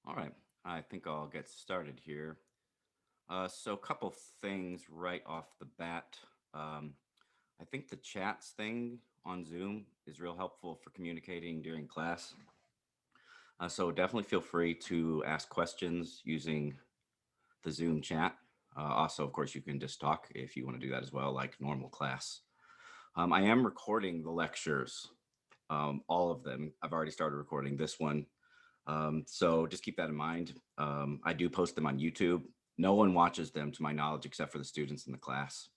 All right, I think I'll get started here. So, a couple things right off the bat. Um, I think the chats thing on Zoom is real helpful for communicating during class. So, definitely feel free to ask questions using the Zoom chat. Also, of course, you can just talk if you want to do that as well, like normal class. I am recording the lectures, all of them. I've already started recording this one. So just keep that in mind. I do post them on YouTube. No one watches them, to my knowledge, except for the students in the class.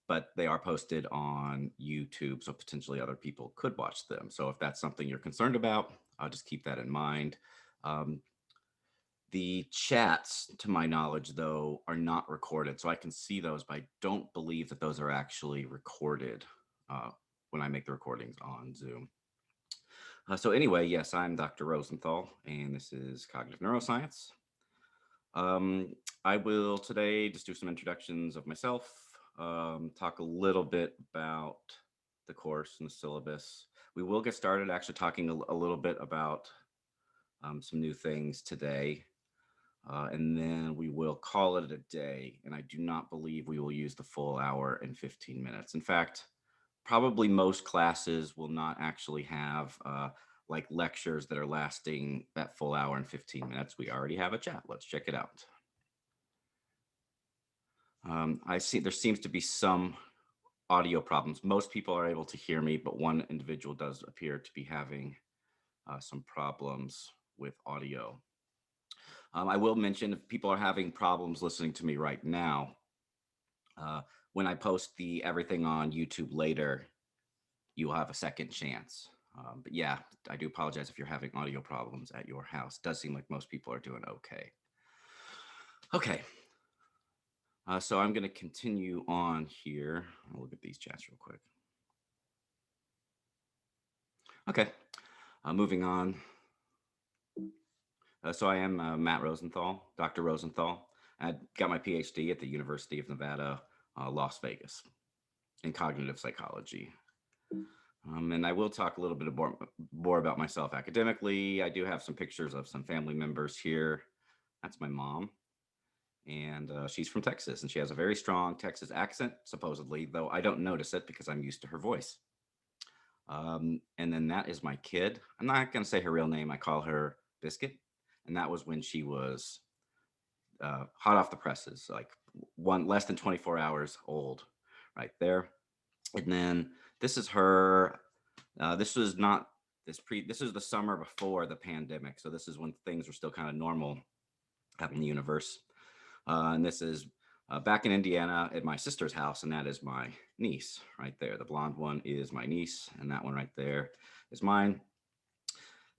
But they are posted on YouTube, so potentially other people could watch them. So if that's something you're concerned about, I'll just keep that in mind. Um, the chats, to my knowledge, though, are not recorded, so I can see those, but I don't believe that those are actually recorded uh, when I make the recordings on Zoom. So anyway, yes, I'm Dr. Rosenthal, and this is Cognitive Neuroscience. Um, I will today just do some introductions of myself, talk a little bit about the course and the syllabus. We will get started actually talking a little bit about some new things today, and then we will call it a day. And I do not believe we will use the full hour and 15 minutes. In fact, probably most classes will not actually have like lectures that are lasting that full hour and 15 minutes. We already have a chat. Let's check it out. I see there seems to be some audio problems. Most people are able to hear me, but one individual does appear to be having some problems with audio. I will mention if people are having problems listening to me right now, uh, when I post the everything on YouTube later, you will have a second chance. But yeah, I do apologize if you're having audio problems at your house. Does seem like most people are doing okay. Okay, so I'm going to continue on here. I'll look at these chats real quick. Okay, moving on. So I am Matt Rosenthal, Dr. Rosenthal. I got my PhD at the University of Nevada, Las Vegas, in cognitive psychology. And I will talk a little bit more about myself academically. I do have some pictures of some family members here. That's my mom, and she's from Texas, and she has a very strong Texas accent, supposedly, though I don't notice it because I'm used to her voice. And then that is my kid. I'm not going to say her real name. I call her Biscuit, and that was when she was hot off the presses, like one less than 24 hours old, right there. And then this is her. This was not this pre. This is the summer before the pandemic, so this is when things were still kind of normal out in the universe. And this is back in Indiana at my sister's house, and that is my niece right there. The blonde one is my niece, and that one right there is mine.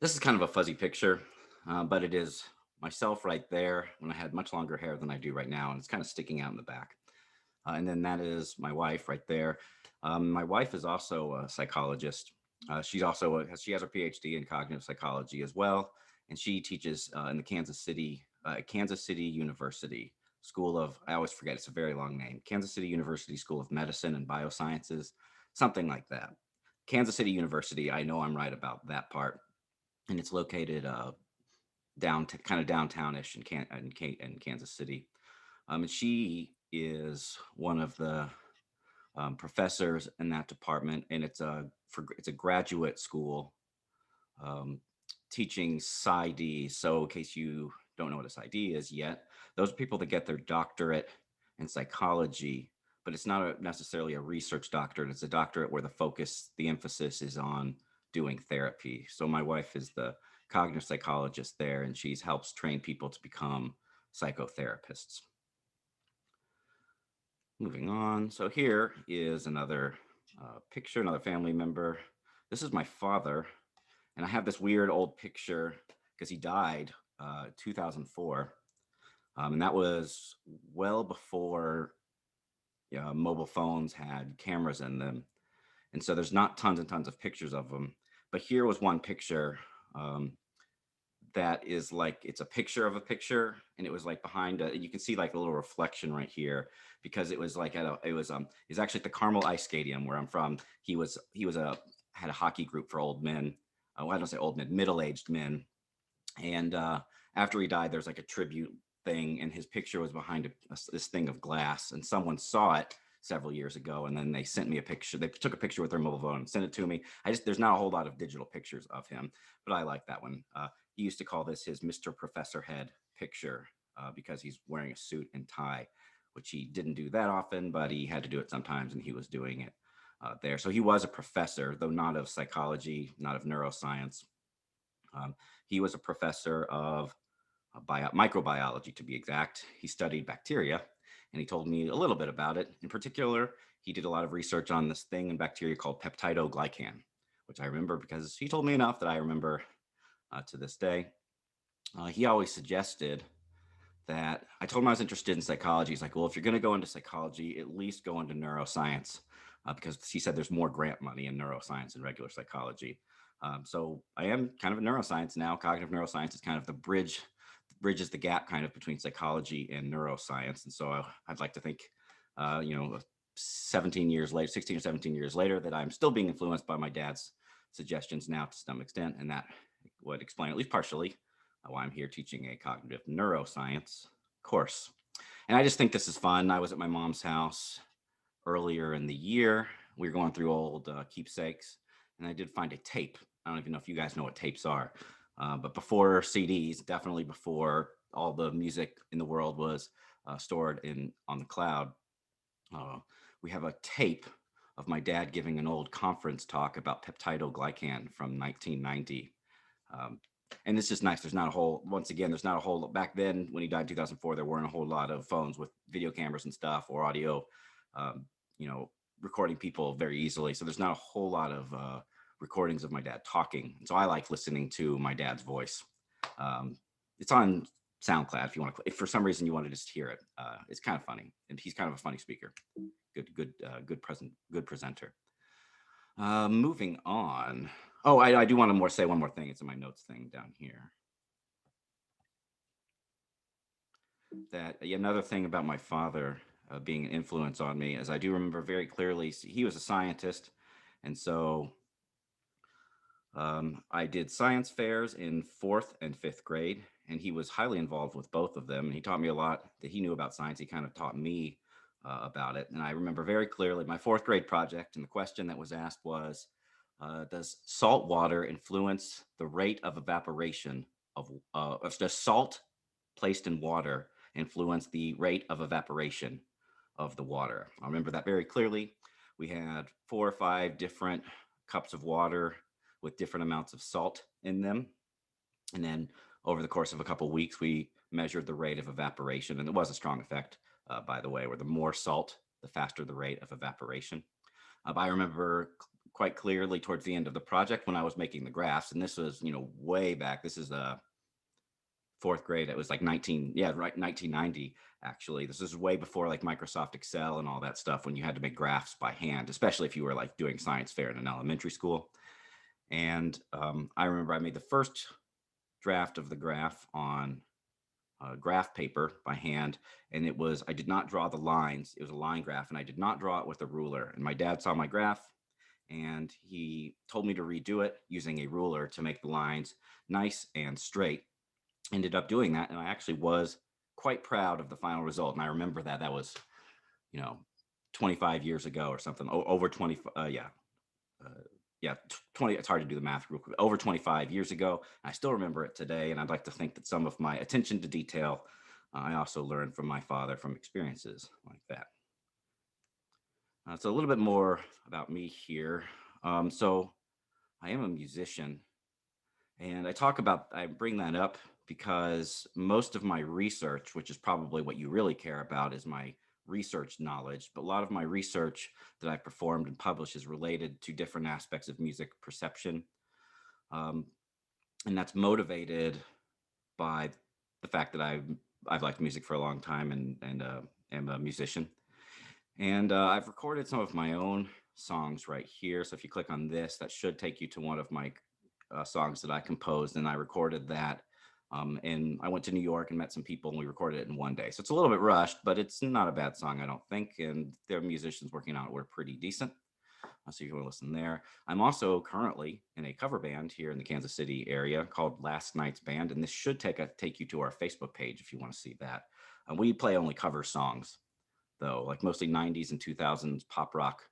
This is kind of a fuzzy picture, but it is myself right there when I had much longer hair than I do right now, and it's kind of sticking out in the back. And then that is my wife right there. My wife is also a psychologist. She has her PhD in cognitive psychology as well, and she teaches in the Kansas City University School of, I always forget, it's a very long name, Kansas City University School of Medicine and Biosciences, something like that. Kansas City University, I know I'm right about that part, and it's located kind of downtownish in Kansas City. And she is one of the professors in that department, and it's a graduate school um, teaching PsyD. So, in case you don't know what a PsyD is yet, those are people that get their doctorate in psychology, but it's not necessarily a research doctorate. It's a doctorate where the emphasis is on doing therapy. So, my wife is the cognitive psychologist there, and she's helps train people to become psychotherapists. Moving on. So here is another picture, another family member. This is my father, and I have this weird old picture because he died 2004, and that was well before mobile phones had cameras in them, and so there's not tons and tons of pictures of him. But here was one picture um, that is like it's a picture of a picture, and it was like behind you can see like a little reflection right here because it was like it's actually at the Carmel Ice Stadium where I'm from. He was a had a hockey group for old men. Well, I don't say old men, middle-aged men, And after he died, there's like a tribute thing, and his picture was behind this thing of glass, and someone saw it several years ago, and then they sent me a picture. They took a picture with their mobile phone and sent it to me. There's not a whole lot of digital pictures of him, but I like that one. He used to call this his Mr. Professor Head picture because he's wearing a suit and tie, which he didn't do that often, but he had to do it sometimes, and he was doing it there. So he was a professor, though not of psychology, not of neuroscience. Um, he was a professor of microbiology, to be exact. He studied bacteria, and he told me a little bit about it. In particular, he did a lot of research on this thing in bacteria called peptidoglycan, which I remember because he told me enough that I remember to this day. He always suggested that I told him I was interested in psychology. He's like, well, if you're going to go into psychology, at least go into neuroscience because he said there's more grant money in neuroscience than regular psychology. So I am kind of a neuroscience now. Cognitive neuroscience is kind of the bridges the gap kind of between psychology and neuroscience. And so I'd like to think, 17 years later, 16 or 17 years later, that I'm still being influenced by my dad's suggestions now to some extent. And that would explain, at least partially, why I'm here teaching a cognitive neuroscience course. And I just think this is fun. I was at my mom's house earlier in the year. We were going through old keepsakes, and I did find a tape. I don't even know if you guys know what tapes are, but before CDs, definitely before all the music in the world was stored on the cloud, uh, we have a tape of my dad giving an old conference talk about peptidoglycan from 1990. Um, and it's just nice. Once again, there's not a whole, back then when he died in 2004, there weren't a whole lot of phones with video cameras and stuff or audio, um, you know, recording people very easily. So there's not a whole lot of recordings of my dad talking. So I like listening to my dad's voice. It's on SoundCloud if you want to, if for some reason you want to just hear it. It's kind of funny, and he's kind of a funny speaker. Good presenter. Moving on. Oh, I do want to say one more thing. It's in my notes thing down here. That another thing about my father being an influence on me, as I do remember very clearly, he was a scientist, and so I did science fairs in fourth and fifth grade, and he was highly involved with both of them. And he taught me a lot that he knew about science. He kind of taught me about it. And I remember very clearly my fourth grade project, and the question that was asked was, does salt water influence the rate of evaporation does salt placed in water influence the rate of evaporation of the water? I remember that very clearly. We had 4 or 5 different cups of water with different amounts of salt in them. And then over the course of a couple of weeks, we measured the rate of evaporation. And it was a strong effect, by the way, where the more salt, the faster the rate of evaporation. But I remember quite clearly towards the end of the project when I was making the graphs, and this was, way back. This is fourth grade. It was like 1990, actually. This is way before like Microsoft Excel and all that stuff, when you had to make graphs by hand, especially if you were like doing science fair in an elementary school. And I remember I made the first draft of the graph on graph paper by hand, and I did not draw the lines. It was a line graph, and I did not draw it with a ruler. And my dad saw my graph, and he told me to redo it using a ruler to make the lines nice and straight. Ended up doing that, and I actually was quite proud of the final result. And I remember that was, you know, 25 years ago or something. Over 20, uh, yeah, 20. It's hard to do the math real quick. Over 25 years ago. I still remember it today, and I'd like to think that some of my attention to detail I also learned from my father from experiences like that. So a little bit more about me here. So I am a musician, and I bring that up because most of my research, which is probably what you really care about, is my research knowledge. But a lot of my research that I've performed and published is related to different aspects of music perception. Um, and that's motivated by the fact that I've liked music for a long time and am a musician. And I've recorded some of my own songs right here. So if you click on this, that should take you to one of my songs that I composed, and I recorded that. And I went to New York and met some people, and we recorded it in one day. So it's a little bit rushed, but it's not a bad song, I don't think. And the musicians working on it were pretty decent. So you can listen there. I'm also currently in a cover band here in the Kansas City area called Last Night's Band, and this should take you to our Facebook page if you want to see that. We play only cover songs, though, like mostly 90s and 2000s pop rock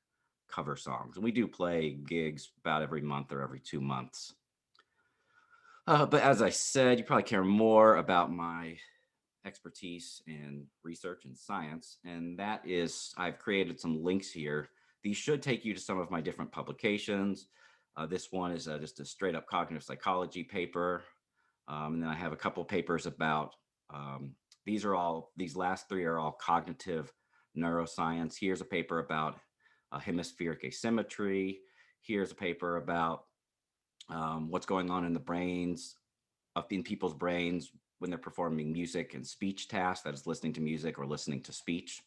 cover songs. And we do play gigs about every month or every 2 months. But as I said, you probably care more about my expertise in research and science, and that is I've created some links here. These should take you to some of my different publications. This one is just a straight up cognitive psychology paper. And then I have a couple papers about these last three are all cognitive neuroscience. Here's a paper about hemispheric asymmetry. Here's a paper about what's going on in the brains in people's brains when they're performing music and speech tasks, that is listening to music or listening to speech.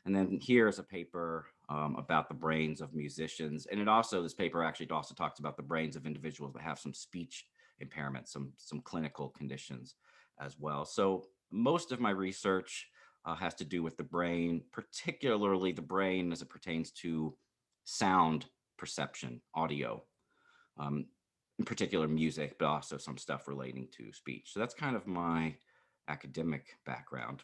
And then here is a paper about the brains of musicians. And this paper actually also talks about the brains of individuals that have some speech impairments, some clinical conditions as well. So most of my research has to do with the brain, particularly the brain as it pertains to sound perception, audio. In particular music, but also some stuff relating to speech. So that's kind of my academic background.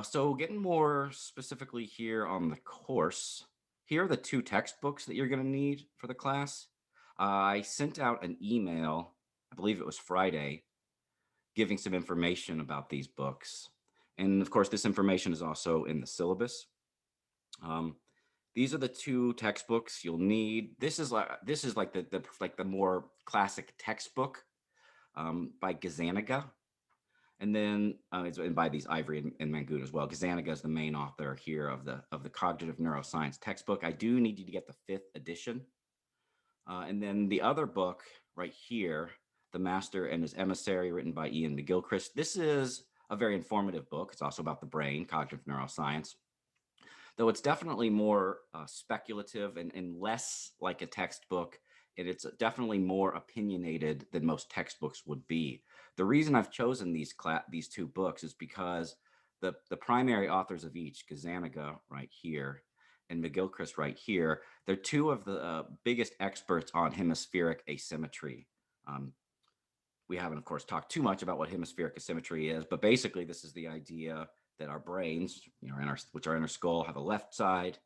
So getting more specifically here on the course, here are the two textbooks that you're going to need for the class. I sent out an email, I believe it was Friday, giving some information about these books. And of course, this information is also in the syllabus. These are the two textbooks you'll need. This is like the more classic textbook by Gazzaniga, and then it's by these Ivory and Mangoon as well. Gazzaniga is the main author here of the cognitive neuroscience textbook. I do need you to get the 5th edition, and then the other book right here, The Master and His Emissary, written by Ian McGilchrist. This is a very informative book. It's also about the brain, cognitive neuroscience, though it's definitely more speculative and less like a textbook. And it's definitely more opinionated than most textbooks would be. The reason I've chosen these two books is because the primary authors of each, Gazzaniga right here and McGilchrist right here, they're two of the biggest experts on hemispheric asymmetry. We haven't, of course, talked too much about what hemispheric asymmetry is, but basically this is the idea that our brains, which are in our skull, have a left side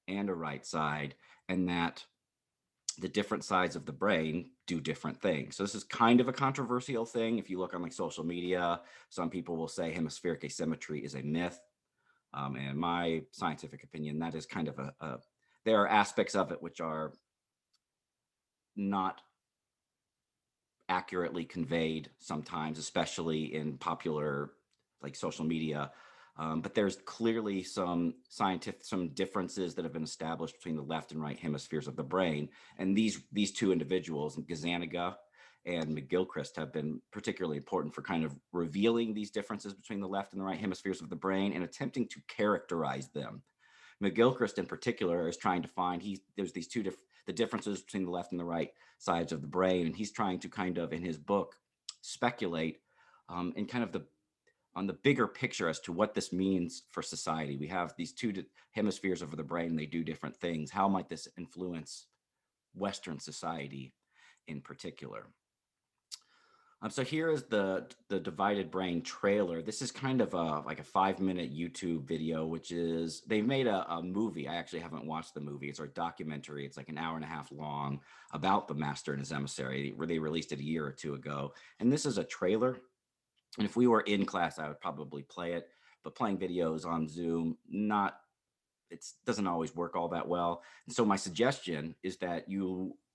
and a right side, and that the different sides of the brain do different things. So this is kind of a controversial thing. If you look on like social media, some people will say hemispheric asymmetry is a myth. And my scientific opinion, that is kind of there are aspects of it which are not accurately conveyed sometimes, especially in popular like social media. But there's clearly some differences that have been established between the left and right hemispheres of the brain. And these two individuals, Gazzaniga and McGilchrist, have been particularly important for kind of revealing these differences between the left and the right hemispheres of the brain and attempting to characterize them. McGilchrist in particular is trying to find there's these the differences between the left and the right sides of the brain, and he's trying to kind of in his book speculate in kind of on the bigger picture as to what this means for society. We have these two hemispheres of the brain; they do different things. How might this influence Western society in particular? So here is the divided brain trailer. This is kind of like a 5-minute YouTube video, which is they've made a movie. I actually haven't watched the movie. It's a documentary. It's like an hour and a half long about the Master and His Emissary, where they released it a year or two ago. And this is a trailer. And if we were in class, I would probably play it. But playing videos on Zoom, it doesn't always work all that well. And so my suggestion is that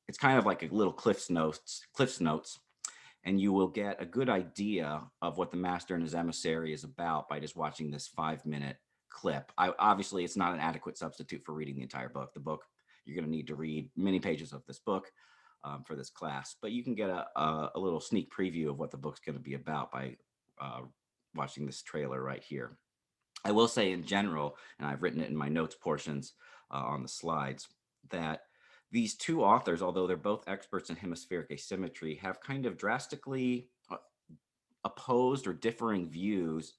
it's kind of like a little Cliff's Notes, and you will get a good idea of what the Master and His Emissary is about by just watching this 5-minute clip. Obviously, it's not an adequate substitute for reading the entire book. The book, you're going to need to read many pages of this book for this class, but you can get a little sneak preview of what the book's going to be about by watching this trailer right here. I will say in general, and I've written it in my notes portions on the slides, that these two authors, although they're both experts in hemispheric asymmetry, have kind of drastically opposed or differing views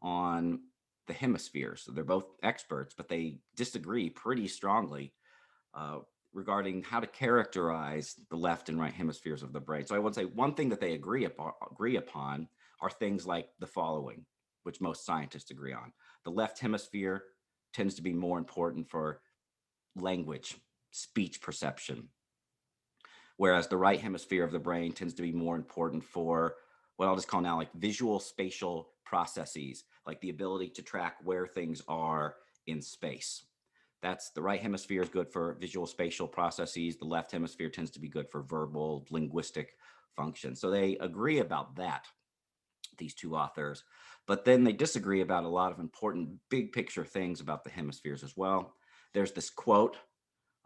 on the hemispheres. So they're both experts, but they disagree pretty strongly uh, regarding how to characterize the left and right hemispheres of the brain. So I would say one thing that they agree upon are things like the following, which most scientists agree on. The left hemisphere tends to be more important for language, speech perception, whereas the right hemisphere of the brain tends to be more important for what I'll just call now like visual spatial processes, like the ability to track where things are in space. That's the right hemisphere is good for visual spatial processes. The left hemisphere tends to be good for verbal linguistic function. So they agree about that, these two authors, but then they disagree about a lot of important big picture things about the hemispheres as well. There's this quote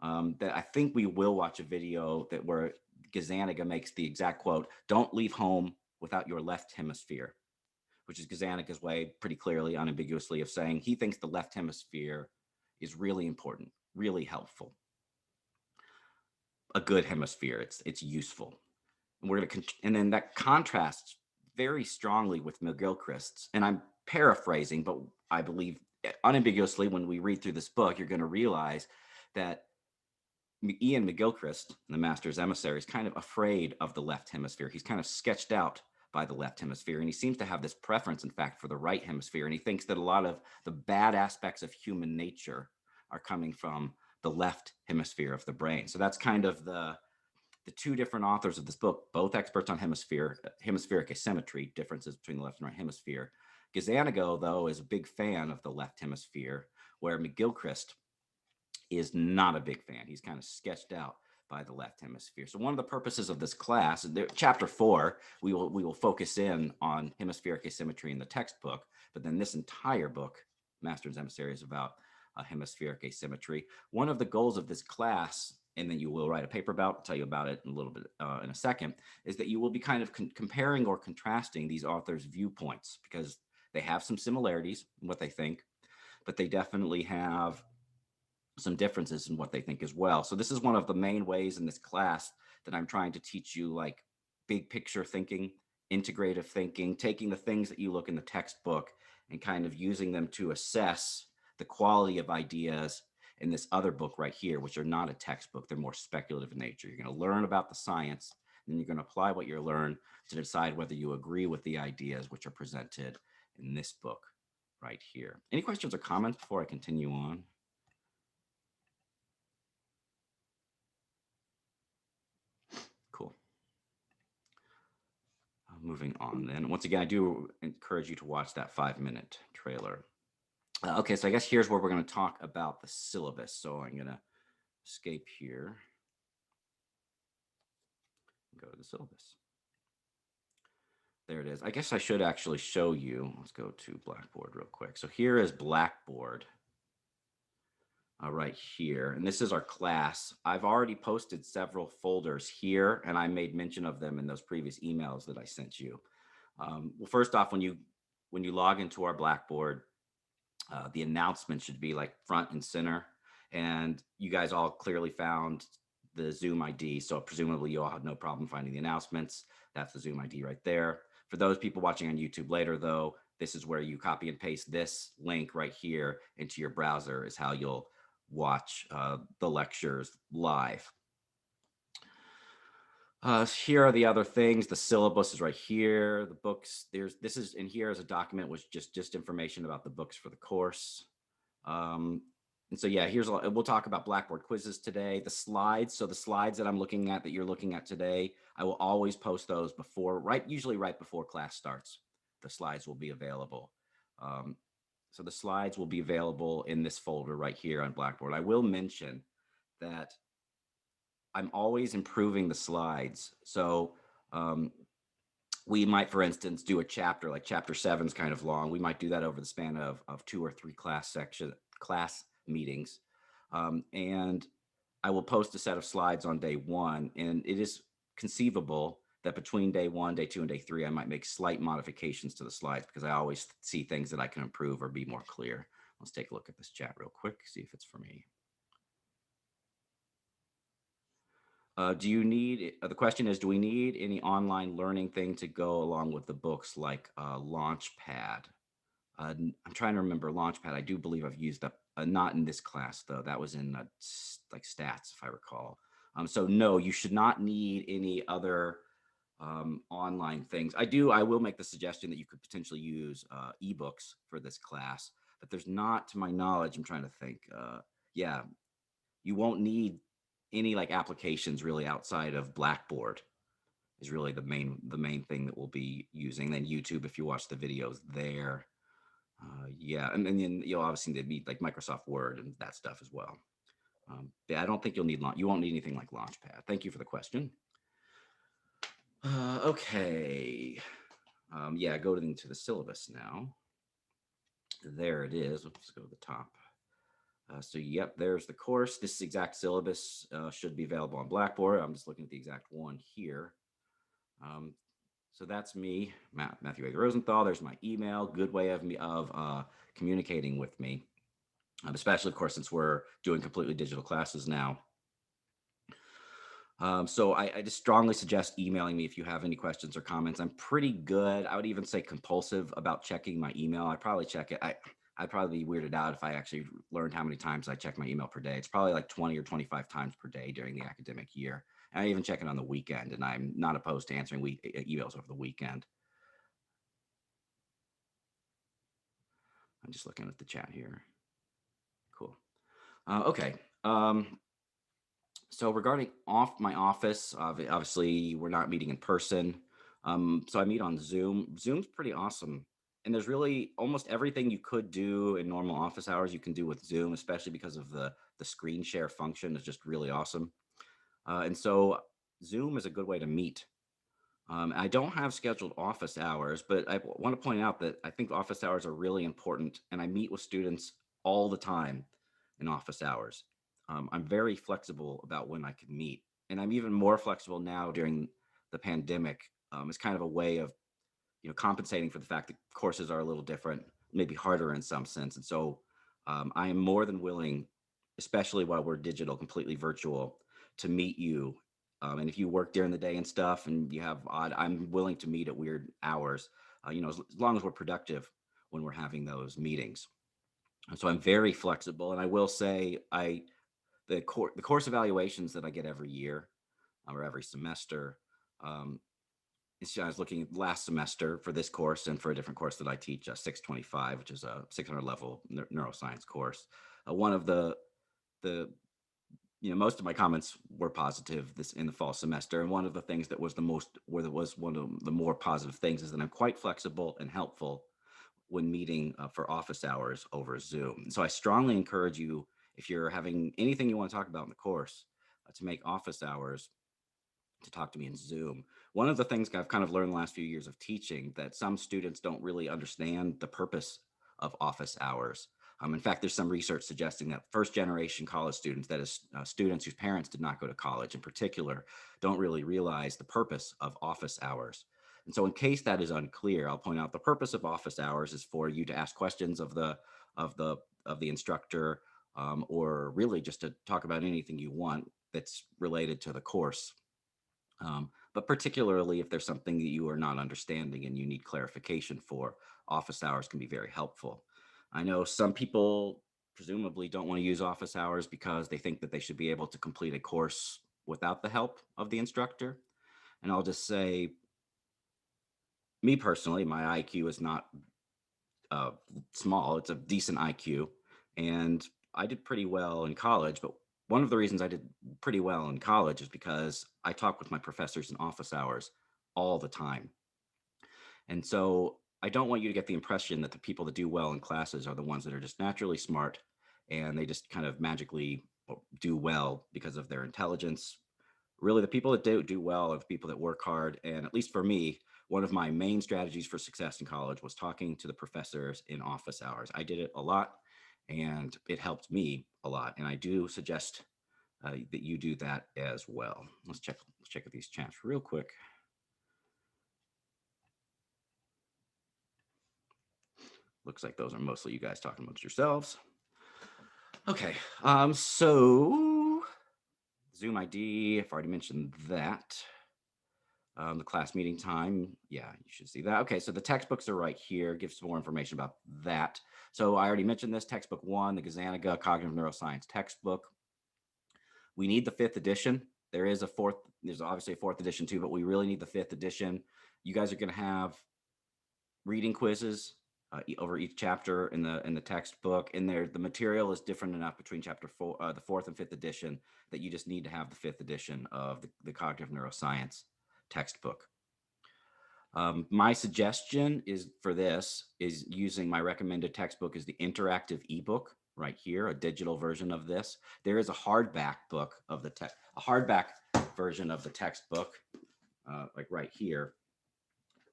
that I think we will watch a video that where Gazzaniga makes the exact quote, "Don't leave home without your left hemisphere," which is Gazzaniga's way pretty clearly, unambiguously of saying he thinks the left hemisphere is really important, really helpful. A good hemisphere, it's useful. And we're going to, and then that contrasts very strongly with McGilchrist's. And I'm paraphrasing, but I believe unambiguously when we read through this book, you're going to realize that Ian McGilchrist, the Master's Emissary, is kind of afraid of the left hemisphere. He's kind of sketched out by the left hemisphere, and he seems to have this preference, in fact, for the right hemisphere. And he thinks that a lot of the bad aspects of human nature are coming from the left hemisphere of the brain. So that's kind of the two different authors of this book, both experts on hemispheric asymmetry, differences between the left and right hemisphere. Gazzaniga, though, is a big fan of the left hemisphere, where McGilchrist is not a big fan. He's kind of sketched out by the left hemisphere. So one of the purposes of this class, chapter 4, we will focus in on hemispheric asymmetry in the textbook, but then this entire book, Master's Emissary, is about hemispheric asymmetry. One of the goals of this class, and then you will write a paper about, I'll tell you about it in a little bit in a second, is that you will be kind of comparing or contrasting these authors' viewpoints, because they have some similarities in what they think, but they definitely have some differences in what they think as well. So this is one of the main ways in this class that I'm trying to teach you like big picture thinking, integrative thinking, taking the things that you look in the textbook and kind of using them to assess the quality of ideas in this other book right here, which are not a textbook. They're more speculative in nature. You're going to learn about the science, and then you're going to apply what you learn to decide whether you agree with the ideas which are presented in this book right here. Any questions or comments before I continue on? Cool. Moving on then. Once again, I do encourage you to watch that 5-minute trailer. Okay, so I guess here's where we're going to talk about the syllabus. So I'm going to escape here and go to the syllabus. There it is. I guess I should actually show you. Let's go to Blackboard real quick. So here is Blackboard right here. And this is our class. I've already posted several folders here, and I made mention of them in those previous emails that I sent you. Well, first off, when you log into our Blackboard, the announcement should be like front and center. And you guys all clearly found the Zoom ID. So presumably you all had no problem finding the announcements. That's the Zoom ID right there. For those people watching on YouTube later, though, this is where you copy and paste this link right here into your browser is how you'll watch the lectures live. Here are the other things. The syllabus is right here. The books, this is in here as a document, which just information about the books for the course. And so, yeah, we'll talk about Blackboard quizzes today. The slides. So the slides that I'm looking at, that you're looking at today, I will always post those usually right before class starts. The slides will be available. So the slides will be available in this folder right here on Blackboard. I will mention that I'm always improving the slides. So we might, for instance, do a chapter, like chapter 7 is kind of long. We might do that over the span of 2 or 3 class meetings. And I will post a set of slides on day 1. And it is conceivable that between day 1, day 2, and day 3, I might make slight modifications to the slides because I always see things that I can improve or be more clear. Let's take a look at this chat real quick, see if it's for me. Do you need, the question is, do we need any online learning thing to go along with the books like Launchpad? I'm trying to remember Launchpad. I do believe I've used Not in this class though. That was in like stats, if I recall. So no, you should not need any other online things. I will make the suggestion that you could potentially use ebooks for this class, but there's not, to my knowledge, I'm trying to think. Yeah, you won't need any like applications really outside of Blackboard is really the main thing that we'll be using. Then YouTube, if you watch the videos there. Yeah, and then you'll obviously need like Microsoft Word and that stuff as well. Yeah, I don't think you won't need anything like Launchpad. Thank you for the question. Okay. Yeah, go into the syllabus now. There it is. Let's go to the top. So, yep, there's the course. This exact syllabus should be available on Blackboard. I'm just looking at the exact one here. Um, so that's me, Matthew A. Rosenthal. There's my email. Good way of communicating with me, especially, of course, since we're doing completely digital classes now. So I just strongly suggest emailing me if you have any questions or comments. I'm pretty good. I would even say compulsive about checking my email. I probably check it. I'd probably be weirded out if I actually learned how many times I check my email per day. It's probably like 20 or 25 times per day during the academic year. And I even check it on the weekend, and I'm not opposed to answering emails over the weekend. I'm just looking at the chat here. Cool. Okay. So regarding my office, obviously we're not meeting in person. So I meet on Zoom. Zoom's pretty awesome. And there's really almost everything you could do in normal office hours you can do with Zoom, especially because of the screen share function is just really awesome. And so Zoom is a good way to meet. I don't have scheduled office hours, but I want to point out that I think office hours are really important, and I meet with students all the time in office hours. I'm very flexible about when I can meet, and I'm even more flexible now during the pandemic. It's kind of a way of compensating for the fact that courses are a little different, maybe harder in some sense, and so I am more than willing, especially while we're digital, completely virtual, to meet you. And if you work during the day and stuff and you have I'm willing to meet at weird hours, as long as we're productive when we're having those meetings. And so I'm very flexible. And I will say, the course evaluations that I get every year or every semester, I was looking at last semester for this course and for a different course that I teach, 625, which is a 600 level neuroscience course. One of the most of my comments were positive this in the fall semester, and one of the things that was one of the more positive things is that I'm quite flexible and helpful when meeting for office hours over Zoom. So I strongly encourage you, if you're having anything you want to talk about in the course, to make office hours to talk to me in Zoom. One of the things I've kind of learned the last few years of teaching that some students don't really understand the purpose of office hours. In fact, there's some research suggesting that first generation college students, that is, students whose parents did not go to college in particular, don't really realize the purpose of office hours. And so, in case that is unclear, I'll point out the purpose of office hours is for you to ask questions of of the the instructor, or really just to talk about anything you want that's related to the course. But particularly if there's something that you are not understanding and you need clarification for, office hours can be very helpful. I know some people presumably don't want to use office hours because they think that they should be able to complete a course without the help of the instructor. And I'll just say, me personally, my IQ is not uh, small. It's a decent IQ, and I did pretty well in college. But one of the reasons I did pretty well in college is because I talk with my professors in office hours all the time. And so I don't want you to get the impression that the people that do well in classes are the ones that are just naturally smart and they just kind of magically do well because of their intelligence. Really, the people that do well are the people that work hard. And at least for me, one of my main strategies for success in college was talking to the professors in office hours. I did it a lot and it helped me a lot. And I do suggest that you do that as well. Let's check out these chats real quick. Looks like those are mostly you guys talking amongst yourselves. Okay, so Zoom ID, I've already mentioned that. The class meeting time, yeah, you should see that. Okay, so the textbooks are right here. Give some more information about that. So I already mentioned this textbook one, the Gazzaniga Cognitive Neuroscience textbook. We need the fifth edition. There's obviously a fourth edition too, but we really need the fifth edition. You guys are going to have reading quizzes over each chapter in the textbook. And the material is different enough between chapter four, the fourth and fifth edition, that you just need to have the fifth edition of the cognitive neuroscience textbook. My suggestion is for this is using my recommended textbook is the interactive ebook right here, a digital version of this. There is a hardback book of a hardback version of the textbook, like right here,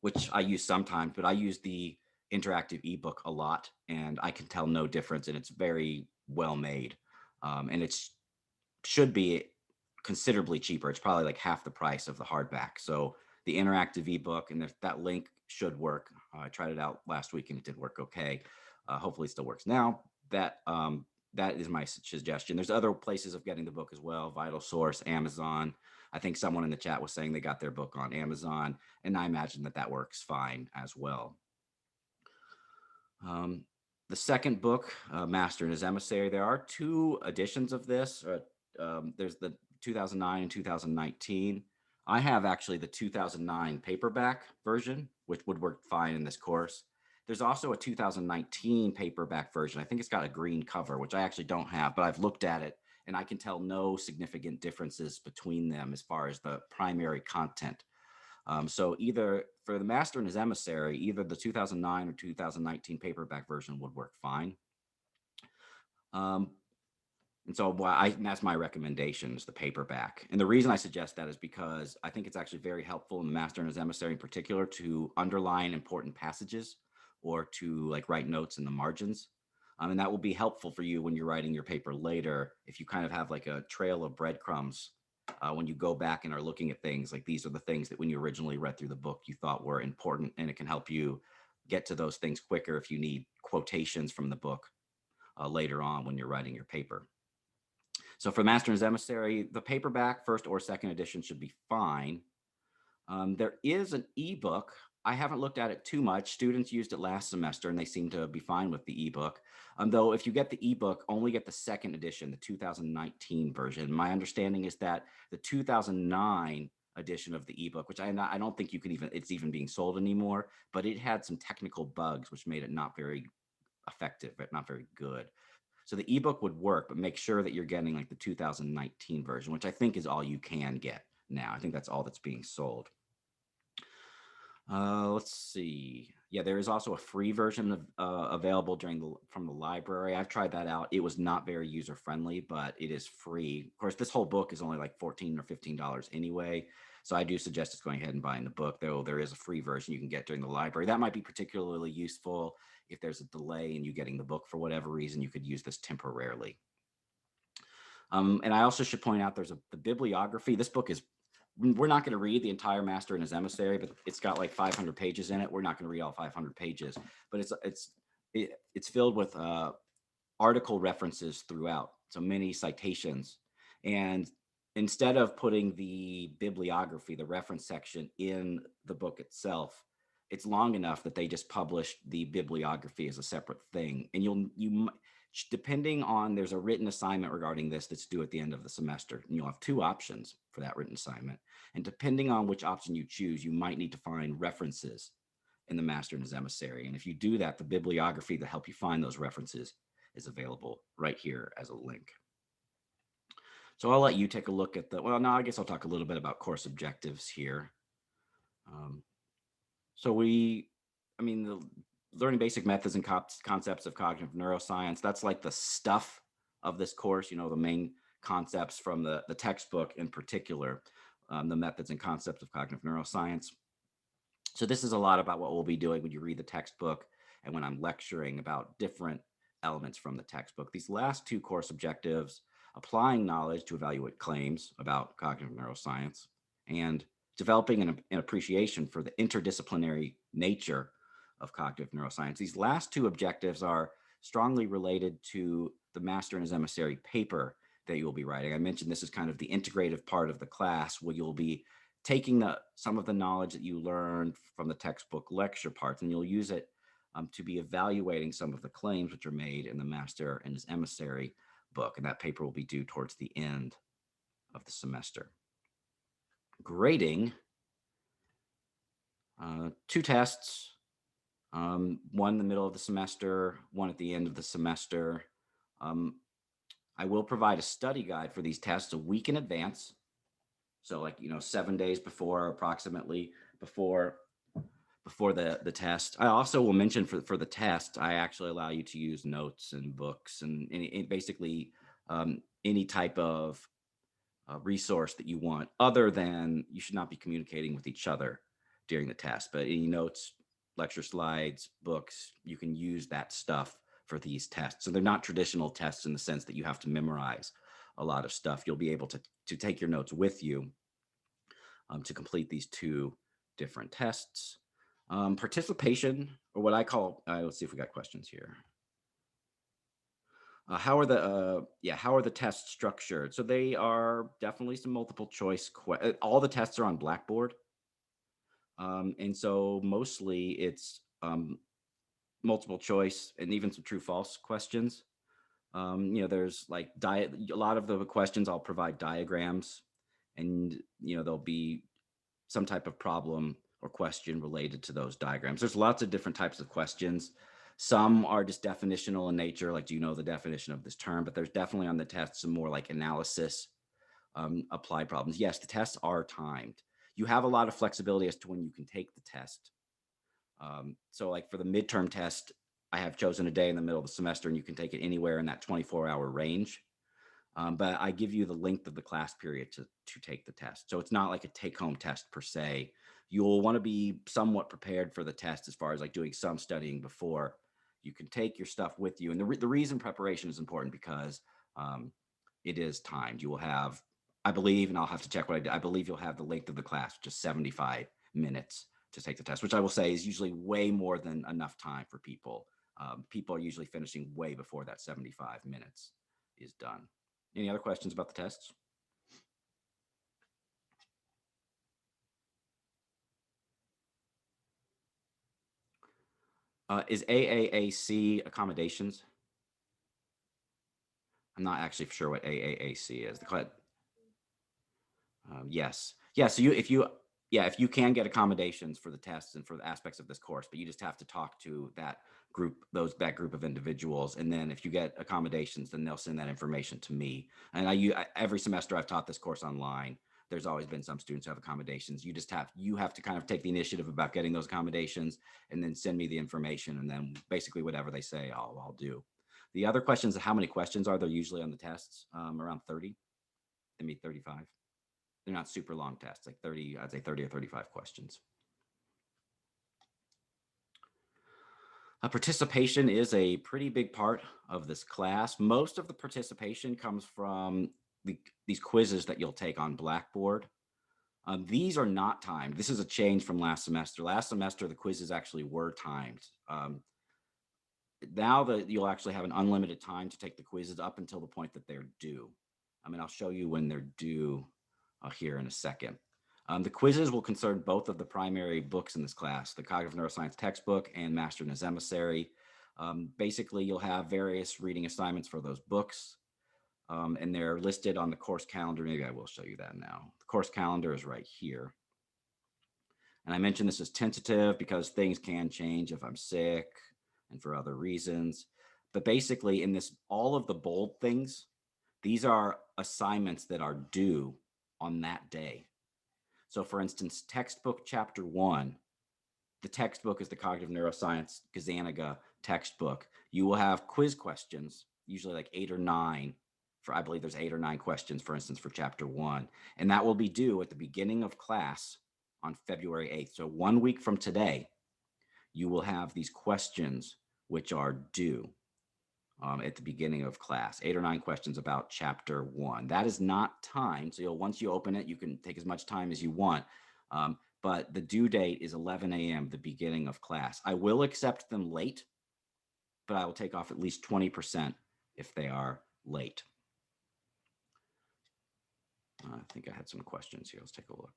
which I use sometimes, but I use the interactive ebook a lot, and I can tell no difference, and it's very well made, and should be considerably cheaper. It's probably like half the price of the hardback. So the interactive ebook, and that link should work. I tried it out last week and it did work okay. Hopefully it still works now. That is my suggestion. There's other places of getting the book as well: Vital Source, Amazon. I think someone in the chat was saying they got their book on Amazon, and I imagine that works fine as well. The second book, Master and His Emissary, there are two editions of this. There's the 2009 and 2019. I have actually the 2009 paperback version, which would work fine in this course. There's also a 2019 paperback version. I think it's got a green cover, which I actually don't have, but I've looked at it and I can tell no significant differences between them as far as the primary content. So either for the Master and His Emissary, either the 2009 or 2019 paperback version would work fine. And so that's my recommendation is the paperback. And the reason I suggest that is because I think it's actually very helpful in the Master and His Emissary in particular to underline important passages or to like write notes in the margins. And that will be helpful for you when you're writing your paper later. If you kind of have like a trail of breadcrumbs when you go back and are looking at things, like these are the things that when you originally read through the book, you thought were important, and it can help you get to those things quicker if you need quotations from the book later on when you're writing your paper. So for Master and His Emissary, the paperback first or second edition should be fine. There is an ebook. I haven't looked at it too much. Students used it last semester and they seem to be fine with the ebook. Though if you get the ebook, only get the second edition, the 2019 version. My understanding is that the 2009 edition of the ebook, which I don't think it's even being sold anymore, but it had some technical bugs which made it not very effective, but not very good. So the ebook would work, but make sure that you're getting like the 2019 version, which I think is all you can get now. I think that's all that's being sold. Let's see. Yeah, there is also a free version available from the library. I've tried that out. It was not very user friendly, but it is free. Of course, this whole book is only like $14 or $15 anyway. So I do suggest just going ahead and buying the book, though there is a free version you can get during the library. That might be particularly useful if there's a delay in you getting the book for whatever reason. You could use this temporarily. And I also should point out there's the bibliography. This book we're not going to read the entire Master and His Emissary, but it's got like 500 pages in it. We're not going to read all 500 pages, but it's filled with article references throughout, so many citations. And instead of putting the bibliography, the reference section in the book itself, it's long enough that they just published the bibliography as a separate thing. And depending on, there's a written assignment regarding this that's due at the end of the semester, and you'll have two options for that written assignment. And depending on which option you choose, you might need to find references in the Master and His Emissary. And if you do that, the bibliography to help you find those references is available right here as a link. So I'll let you take a look at I guess I'll talk a little bit about course objectives here. The learning basic methods and concepts of cognitive neuroscience, that's like the stuff of this course, the main concepts from the textbook in particular, the methods and concepts of cognitive neuroscience. So this is a lot about what we'll be doing when you read the textbook and when I'm lecturing about different elements from the textbook. These last two course objectives, applying knowledge to evaluate claims about cognitive neuroscience and developing an appreciation for the interdisciplinary nature of cognitive neuroscience. These last two objectives are strongly related to the Master and His Emissary paper that you'll be writing. I mentioned this is kind of the integrative part of the class where you'll be taking some of the knowledge that you learned from the textbook lecture parts, and you'll use it to be evaluating some of the claims which are made in the master and his emissary book. And that paper will be due towards the end of the semester. Grading, 2 tests, one in the middle of the semester, one at the end of the semester. I will provide a study guide for these tests a week in advance. So like, 7 days before, approximately before the test. I also will mention for the test, I actually allow you to use notes and books and basically any type of resource that you want, other than you should not be communicating with each other during the test. But any notes, lecture slides, books, you can use that stuff for these tests. So they're not traditional tests in the sense that you have to memorize a lot of stuff. You'll be able to take your notes with you to complete these 2 different tests. Participation, or what I call, let's see if we got questions here. How are the tests structured? So they are definitely some multiple choice. All the tests are on Blackboard, and so mostly it's multiple choice and even some true false questions. There's like a lot of the questions I'll provide diagrams, and there'll be some type of problem or question related to those diagrams. There's lots of different types of questions. Some are just definitional in nature, like, do you know the definition of this term? But there's definitely on the test some more like analysis, applied problems. Yes, the tests are timed. You have a lot of flexibility as to when you can take the test. So like for the midterm test, I have chosen a day in the middle of the semester, and you can take it anywhere in that 24-hour range. But I give you the length of the class period to take the test. So it's not like a take-home test per se. You'll want to be somewhat prepared for the test as far as like doing some studying before. You can take your stuff with you. And the reason preparation is important because it is timed. You will have, I believe, and I'll have to check what I did, I believe you'll have the length of the class, just 75 minutes to take the test, which I will say is usually way more than enough time for people. People are usually finishing way before that 75 minutes is done. Any other questions about the tests? Is AAAC accommodations? I'm not actually sure what AAAC is. Yes. Yeah. So if you can get accommodations for the tests and for the aspects of this course, but you just have to talk to that that group of individuals. And then if you get accommodations, then they'll send that information to me. And every semester I've taught this course online. There's always been some students who have accommodations. You have to kind of take the initiative about getting those accommodations and then send me the information. And then basically whatever they say, I'll do. The other questions, how many questions are there usually on the tests? Around 30, maybe 35. They're not super long tests, like 30, I'd say 30 or 35 questions. Participation is a pretty big part of this class. Most of the participation comes from these quizzes that you'll take on Blackboard. These are not timed. This is a change from last semester. Last semester, the quizzes actually were timed. Now that you'll actually have an unlimited time to take the quizzes up until the point that they're due. I'll show you when they're due here in a second. The quizzes will concern both of the primary books in this class, the Cognitive Neuroscience textbook and Master and His Emissary. Basically, you'll have various reading assignments for those books, and they're listed on the course calendar. Maybe I will show you that now. The course calendar is right here. And I mentioned this is tentative because things can change if I'm sick and for other reasons. But basically, in this, all of the bold things, these are assignments that are due on that day. So for instance, textbook chapter 1, the textbook is the Cognitive Neuroscience Gazzaniga textbook. You will have quiz questions, usually like 8 or 9. I believe there's 8 or 9 questions, for instance, for chapter 1. And that will be due at the beginning of class on February 8th. So 1 week from today, you will have these questions which are due at the beginning of class, 8 or 9 questions about chapter 1. That is not timed. So once you open it, you can take as much time as you want. But the due date is 11 a.m., the beginning of class. I will accept them late, but I will take off at least 20% if they are late. I think I had some questions here. Let's take a look.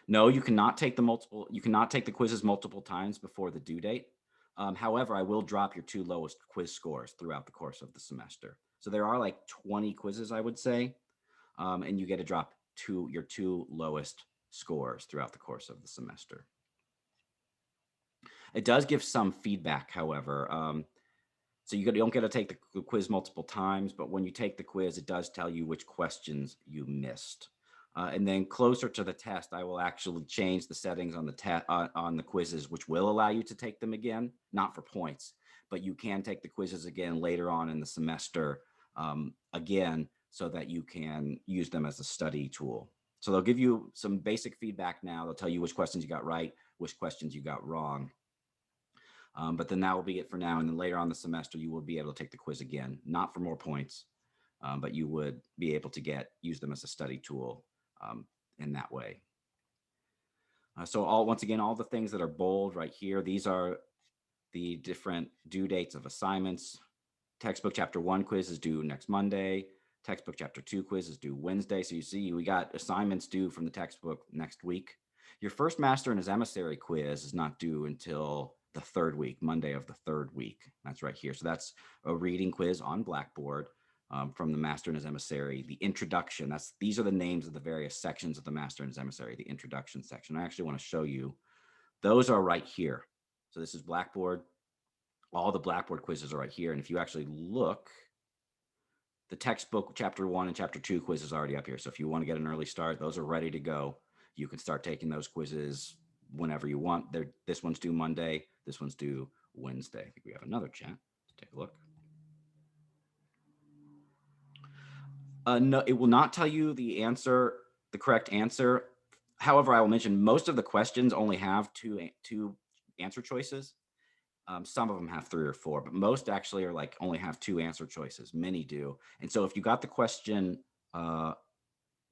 No, you cannot take you cannot take the quizzes multiple times before the due date. However, I will drop your two lowest quiz scores throughout the course of the semester. So there are like 20 quizzes, I would say, and you get to drop your two lowest scores throughout the course of the semester. It does give some feedback, however. So you don't get to take the quiz multiple times, but when you take the quiz, it does tell you which questions you missed. And then closer to the test, I will actually change the settings on the quizzes, which will allow you to take them again, not for points, but you can take the quizzes again later on in the semester again, so that you can use them as a study tool. So they'll give you some basic feedback now. They'll tell you which questions you got right, which questions you got wrong. But then that will be it for now. And then later on the semester, you will be able to take the quiz again, not for more points, but you would be able to use them as a study tool in that way. So once again, all the things that are bold right here, these are the different due dates of assignments. Textbook chapter 1 quiz is due next Monday. Textbook chapter 2 quiz is due Wednesday. So you see, we got assignments due from the textbook next week. Your first master and his emissary quiz is not due until the third week, Monday of the third week. That's right here. So that's a reading quiz on Blackboard from the master and his emissary. The introduction, these are the names of the various sections of the master and his emissary, the introduction section. I actually want to show you. Those are right here. So this is Blackboard. All the Blackboard quizzes are right here. And if you actually look, the textbook chapter 1 and chapter 2 quiz is already up here. So if you want to get an early start, those are ready to go. You can start taking those quizzes whenever you want. This one's due Monday. This one's due Wednesday. I think we have another chat. Let's take a look. No, it will not tell you the correct answer. However, I will mention most of the questions only have two answer choices. Some of them have 3 or 4, but most actually are only have 2 answer choices. Many do. And so if you got the question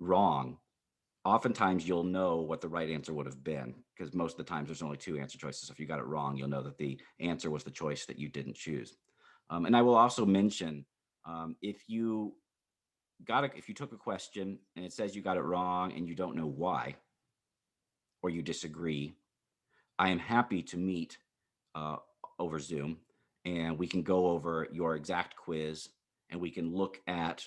wrong, oftentimes you'll know what the right answer would have been, because most of the times there's only 2 answer choices. So if you got it wrong, you'll know that the answer was the choice that you didn't choose. And I will also mention, if you took a question and it says you got it wrong and you don't know why, or you disagree, I am happy to meet over Zoom, and we can go over your exact quiz, and we can look at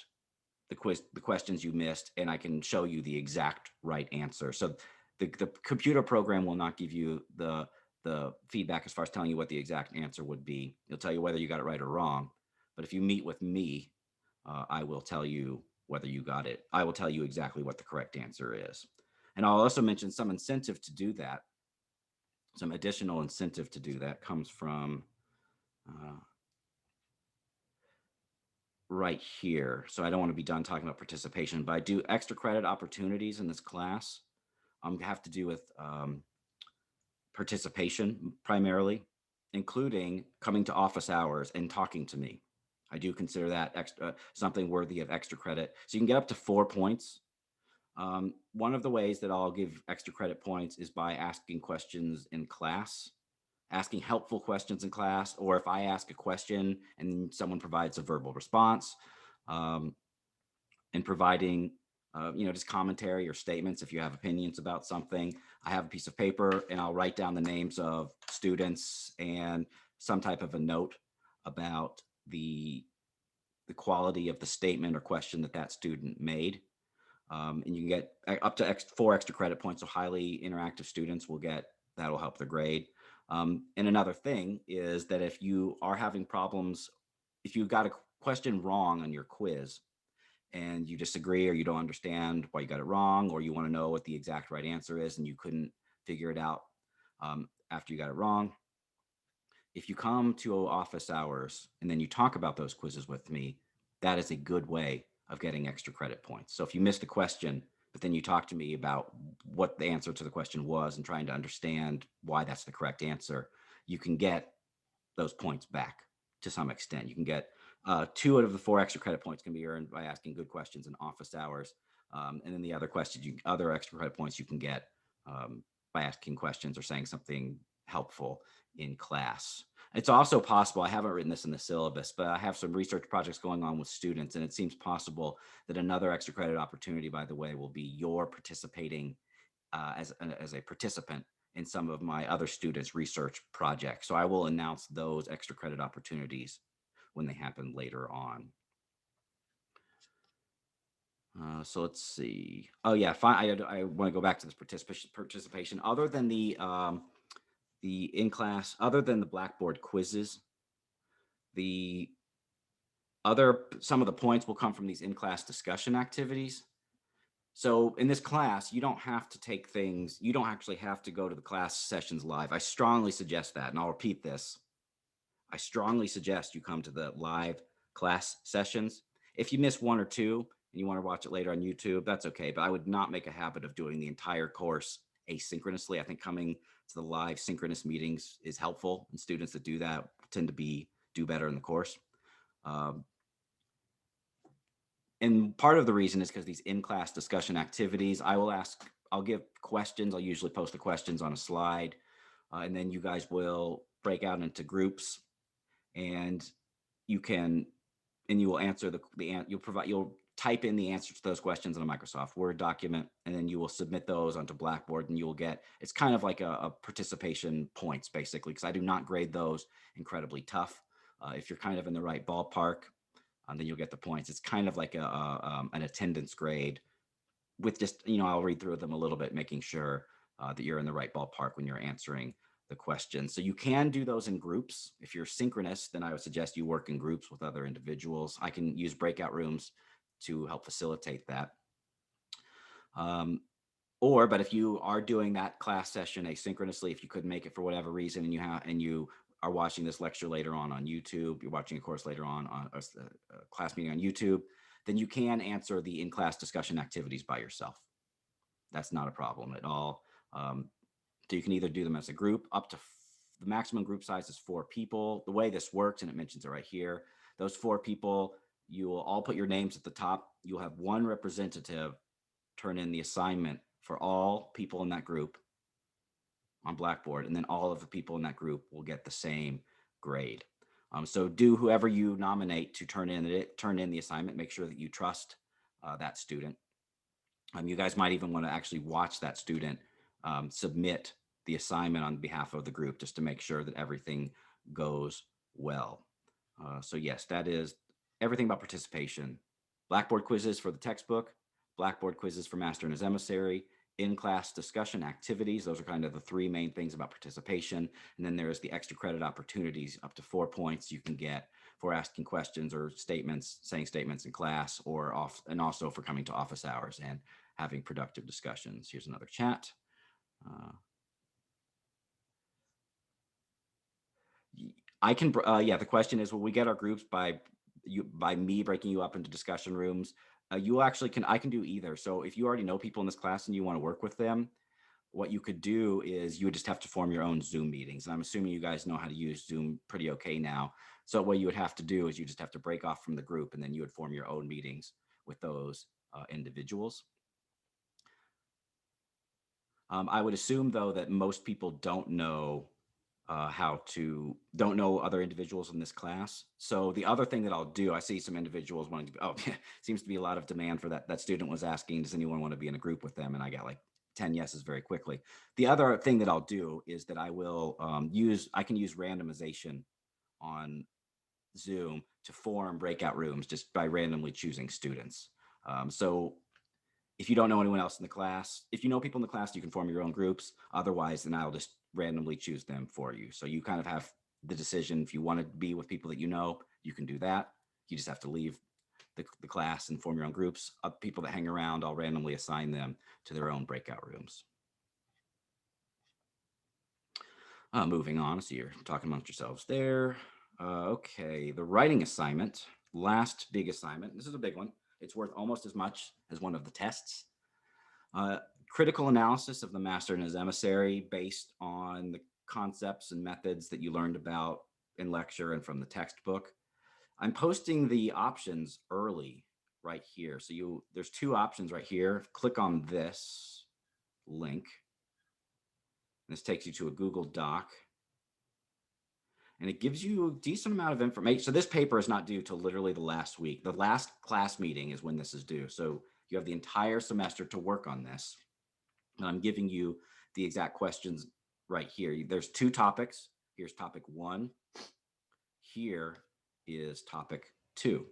the questions you missed, and I can show you the exact right answer. So the computer program will not give you the feedback as far as telling you what the exact answer would be. It'll tell you whether you got it right or wrong. But if you meet with me, I will tell you whether you got it. I will tell you exactly what the correct answer is. And I'll also mention some incentive to do that. Some additional incentive to do that comes from right here. So I don't want to be done talking about participation, but I do extra credit opportunities in this class. Have to do with participation primarily, including coming to office hours and talking to me. I do consider that something worthy of extra credit. So you can get up to 4 points. One of the ways that I'll give extra credit points is by asking questions in class, asking helpful questions in class, or if I ask a question and someone provides a verbal response, and providing just commentary or statements. If you have opinions about something, I have a piece of paper and I'll write down the names of students and some type of a note about the quality of the statement or question that student made. And you can get up to 4 extra credit points. So highly interactive students that'll help their grade. And another thing is that if you are having problems, if you got a question wrong on your quiz and you disagree or you don't understand why you got it wrong, or you want to know what the exact right answer is and you couldn't figure it out after you got it wrong, if you come to office hours and then you talk about those quizzes with me, that is a good way of getting extra credit points. So if you missed a question, but then you talk to me about what the answer to the question was and trying to understand why that's the correct answer, you can get those points back to some extent. You can get 2 out of the 4 extra credit points can be earned by asking good questions in office hours. And then the other other extra credit points you can get by asking questions or saying something helpful in class. It's also possible, I haven't written this in the syllabus, but I have some research projects going on with students, and it seems possible that another extra credit opportunity, by the way, will be your participating as a participant in some of my other students' research projects. So I will announce those extra credit opportunities when they happen later on. So let's see. Oh yeah, fine. I want to go back to this participation. Other than the in class, other than the Blackboard quizzes, the some of the points will come from these in class discussion activities. So in this class, you don't have to take things. You don't actually have to go to the class sessions live. I strongly suggest that, and I'll repeat this. I strongly suggest you come to the live class sessions. If you miss one or two and you want to watch it later on YouTube, that's okay. But I would not make a habit of doing the entire course asynchronously. I think coming to the live synchronous meetings is helpful, and students that do that tend to do better in the course. Um, and part of the reason is because these in-class discussion activities, I'll give questions. I'll usually post the questions on a slide, and then you guys will break out into groups, and you can and you will answer you'll type in the answers to those questions in a Microsoft Word document, and then you will submit those onto Blackboard, and you will get, it's kind of like a participation points basically, because I do not grade those incredibly tough. If you're kind of in the right ballpark, then you'll get the points. It's kind of like an attendance grade with just, I'll read through them a little bit, making sure that you're in the right ballpark when you're answering the question. So you can do those in groups. If you're synchronous, then I would suggest you work in groups with other individuals. I can use breakout rooms to help facilitate that. But if you are doing that class session asynchronously, if you couldn't make it for whatever reason, and you are watching this lecture later on YouTube, you're watching a course later on a class meeting on YouTube, then you can answer the in-class discussion activities by yourself. That's not a problem at all. So you can either do them as a group. The maximum group size is 4 people. The way this works, and it mentions it right here, those 4 people, you will all put your names at the top. You'll have one representative turn in the assignment for all people in that group on Blackboard, and then all of the people in that group will get the same grade. So do whoever you nominate to turn in the assignment. Make sure that you trust that student. You guys might even want to actually watch that student submit the assignment on behalf of the group, just to make sure that everything goes well. So yes, that is everything about participation. Blackboard quizzes for the textbook, Blackboard quizzes for Master and his Emissary, in-class discussion activities. Those are kind of the 3 main things about participation. And then there's the extra credit opportunities, up to 4 points you can get for asking questions or saying statements in class, and also for coming to office hours and having productive discussions. Here's another chat. I can, the question is, will we get our groups by me breaking you up into discussion rooms? I can do either. So if you already know people in this class and you want to work with them, what you could do is you would just have to form your own Zoom meetings. And I'm assuming you guys know how to use Zoom pretty okay now. So what you would have to do is you just have to break off from the group, and then you would form your own meetings with those individuals. I would assume, though, that most people don't know don't know other individuals in this class. So the other thing that I'll do, I see some individuals wanting to seems to be a lot of demand for that. That student was asking, does anyone want to be in a group with them? And I got like 10 yeses very quickly. The other thing that I'll do is that I will I can use randomization on Zoom to form breakout rooms just by randomly choosing students. So if you don't know anyone else in the class, if you know people in the class, you can form your own groups. Otherwise, then I'll just randomly choose them for you. So you kind of have the decision. If you want to be with people that you know, you can do that. You just have to leave the class and form your own groups. People that hang around, I'll randomly assign them to their own breakout rooms. Moving on, so you're talking amongst yourselves there. Okay, the writing assignment, last big assignment. This is a big one. It's worth almost as much as one of the tests. Critical analysis of the Master and his Emissary based on the concepts and methods that you learned about in lecture and from the textbook. I'm posting the options early right here. So there's 2 options right here. Click on this link. This takes you to a Google Doc. And it gives you a decent amount of information. So this paper is not due till literally the last week. The last class meeting is when this is due. So you have the entire semester to work on this. And I'm giving you the exact questions right here. There's two topics. Here's topic one. Here is topic two.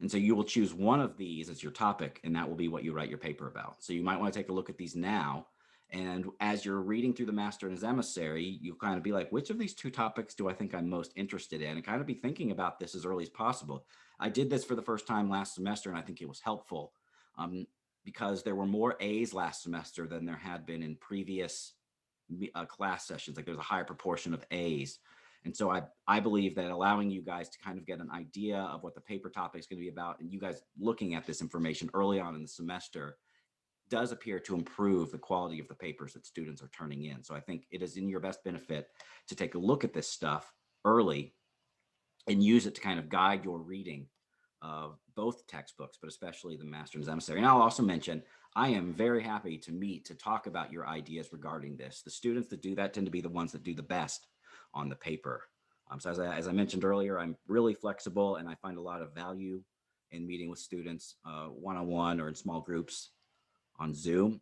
And so you will choose one of these as your topic, and that will be what you write your paper about. So you might want to take a look at these now. And as you're reading through the Master and his Emissary, you kind of be like, which of these two topics do I think I'm most interested in? And kind of be thinking about this as early as possible. I did this for the first time last semester, and I think it was helpful because there were more A's last semester than there had been in previous class sessions. Like there's a higher proportion of A's. And so I believe that allowing you guys to kind of get an idea of what the paper topic is going to be about, and you guys looking at this information early on in the semester, does appear to improve the quality of the papers that students are turning in. So I think it is in your best benefit to take a look at this stuff early and use it to kind of guide your reading of both textbooks, but especially the Master and his Emissary. And I'll also mention, I am very happy to meet to talk about your ideas regarding this. The students that do that tend to be the ones that do the best on the paper. So as I mentioned earlier, I'm really flexible, and I find a lot of value in meeting with students one-on-one or in small groups on Zoom,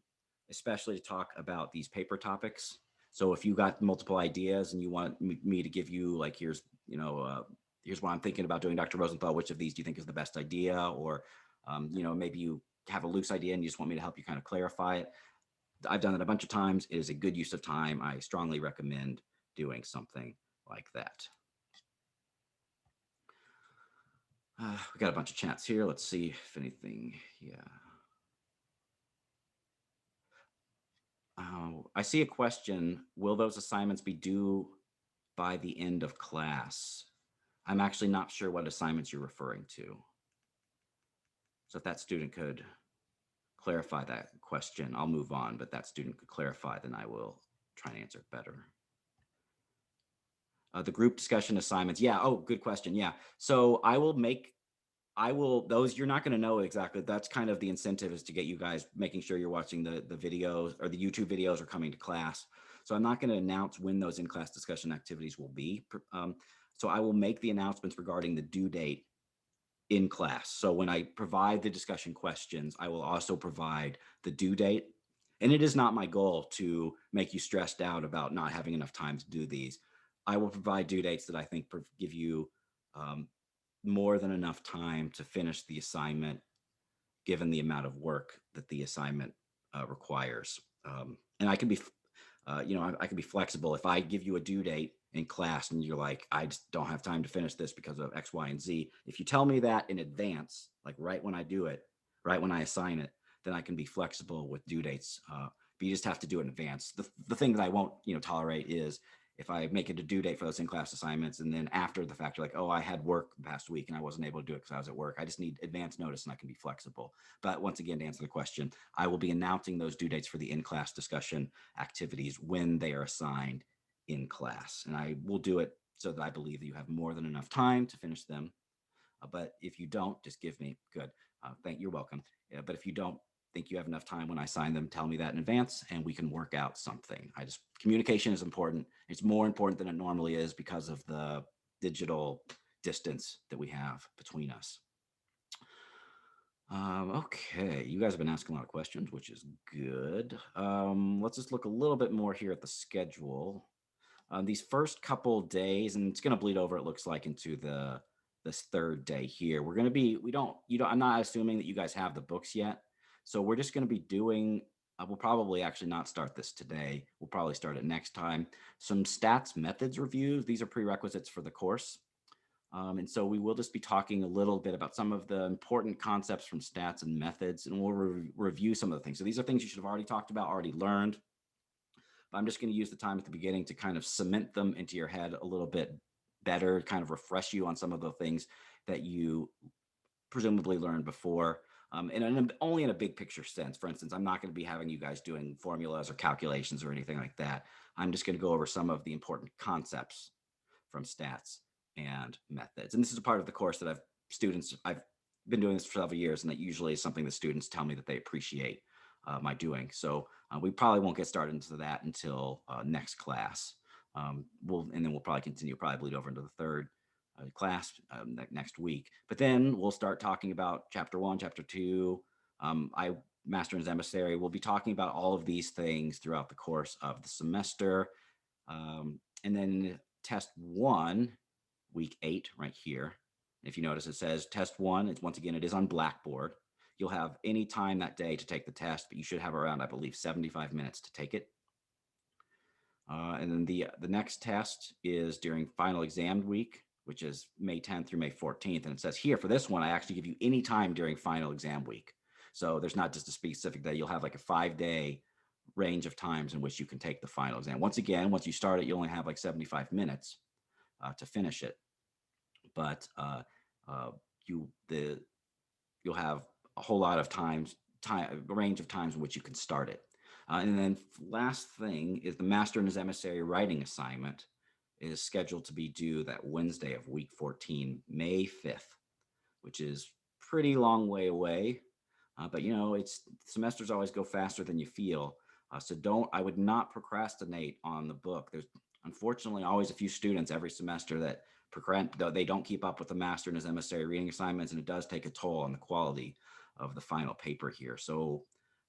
especially to talk about these paper topics. So if you got multiple ideas and you want me to give you like, here's what I'm thinking about doing, Dr. Rosenthal, which of these do you think is the best idea? Or, maybe you have a loose idea and you just want me to help you kind of clarify it. I've done it a bunch of times. It is a good use of time. I strongly recommend doing something like that. We got a bunch of chats here. Let's see if anything. Yeah. I see a question. Will those assignments be due by the end of class? I'm actually not sure what assignments you're referring to. So if that student could clarify that question, I'll move on, but that student could clarify, then I will try and answer it better. The group discussion assignments. Yeah. Oh, good question. Yeah. So those you're not going to know exactly. That's kind of the incentive, is to get you guys making sure you're watching the videos, or the YouTube videos, or coming to class. So I'm not going to announce when those in-class discussion activities will be. So I will make the announcements regarding the due date in class. So when I provide the discussion questions, I will also provide the due date. And it is not my goal to make you stressed out about not having enough time to do these. I will provide due dates that I think give you more than enough time to finish the assignment, given the amount of work that the assignment requires. And I can be, I can be flexible. If I give you a due date in class and you're like, I just don't have time to finish this because of X, Y, and Z. If you tell me that in advance, like right when I do it, right when I assign it, then I can be flexible with due dates. But you just have to do it in advance. The thing that I won't, tolerate is if I make it a due date for those in-class assignments, and then after the fact, you're like, oh, I had work the past week and I wasn't able to do it because I was at work. I just need advance notice and I can be flexible. But once again, to answer the question, I will be announcing those due dates for the in-class discussion activities when they are assigned in class. And I will do it so that I believe that you have more than enough time to finish them. But if you don't, just give me, good. You're welcome. But if you don't think you have enough time when I sign them, tell me that in advance and we can work out something. Communication is important. It's more important than it normally is because of the digital distance that we have between us. Okay, you guys have been asking a lot of questions, which is good. Let's just look a little bit more here at the schedule. These first couple days, and it's going to bleed over, it looks like, into this third day here. We're going to be, I'm not assuming that you guys have the books yet. So we're just going to be doing, we'll probably actually not start this today. We'll probably start it next time. Some stats methods reviews. These are prerequisites for the course. And so we will just be talking a little bit about some of the important concepts from stats and methods, and we'll review some of the things. So these are things you should have already talked about, already learned. But I'm just going to use the time at the beginning to kind of cement them into your head a little bit better, kind of refresh you on some of the things that you presumably learned before. And only in a big picture sense. For instance, I'm not going to be having you guys doing formulas or calculations or anything like that. I'm just going to go over some of the important concepts from stats and methods. And this is a part of the course that I've been doing this for several years, and that usually is something the students tell me that they appreciate my doing. So we probably won't get started into that until next class. And then we'll probably continue, bleed over into the third class next week. But then we'll start talking about chapter 1, chapter 2. I Master and his Emissary. We'll be talking about all of these things throughout the course of the semester. And then test 1, week 8, right here. If you notice, it says test 1. It's once again, it is on Blackboard. You'll have any time that day to take the test, but you should have around, I believe, 75 minutes to take it. And then the next test is during final exam week, which is May 10th through May 14th. And it says here for this one, I actually give you any time during final exam week. So there's not just a specific day. You'll have like a 5-day range of times in which you can take the final exam. Once again, once you start it, you only have like 75 minutes to finish it. But you'll have a whole lot of range of times in which you can start it. And then last thing is the Master and his Emissary writing assignment is scheduled to be due that Wednesday of week 14, May 5th, which is pretty long way away. But you know, semesters always go faster than you feel. So I would not procrastinate on the book. There's unfortunately always a few students every semester that they don't keep up with the Master and his Emissary reading assignments, and it does take a toll on the quality of the final paper here. So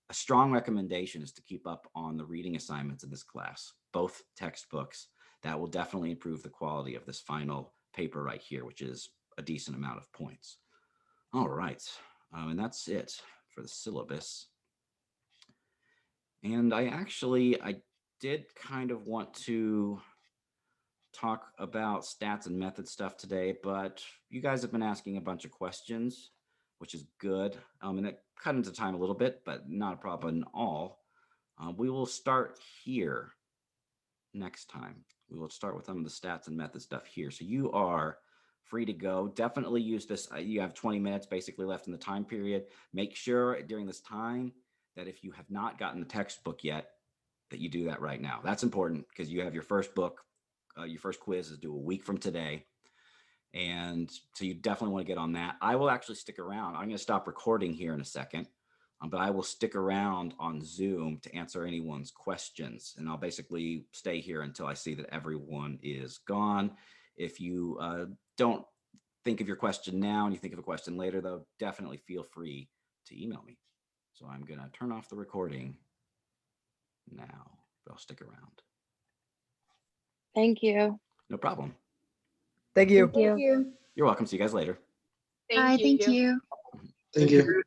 a strong recommendation is to keep up on the reading assignments in this class, both textbooks. That will definitely improve the quality of this final paper right here, which is a decent amount of points. All right, and that's it for the syllabus. And I did kind of want to talk about stats and method stuff today, but you guys have been asking a bunch of questions, which is good. And it cut into time a little bit, but not a problem at all. We will start here next time. We will start with some of the stats and method stuff here. So you are free to go. Definitely use this. You have 20 minutes basically left in the time period. Make sure during this time that if you have not gotten the textbook yet, that you do that right now. That's important because you have your first book. Your first quiz is due a week from today. And so you definitely want to get on that. I will actually stick around. I'm going to stop recording here in a second, but I will stick around on Zoom to answer anyone's questions. And I'll basically stay here until I see that everyone is gone. If you don't think of your question now and you think of a question later, though, definitely feel free to email me. So I'm going to turn off the recording now, but I'll stick around. Thank you. No problem. Thank you. Thank you. You're welcome. See you guys later. Thank you. Thank you.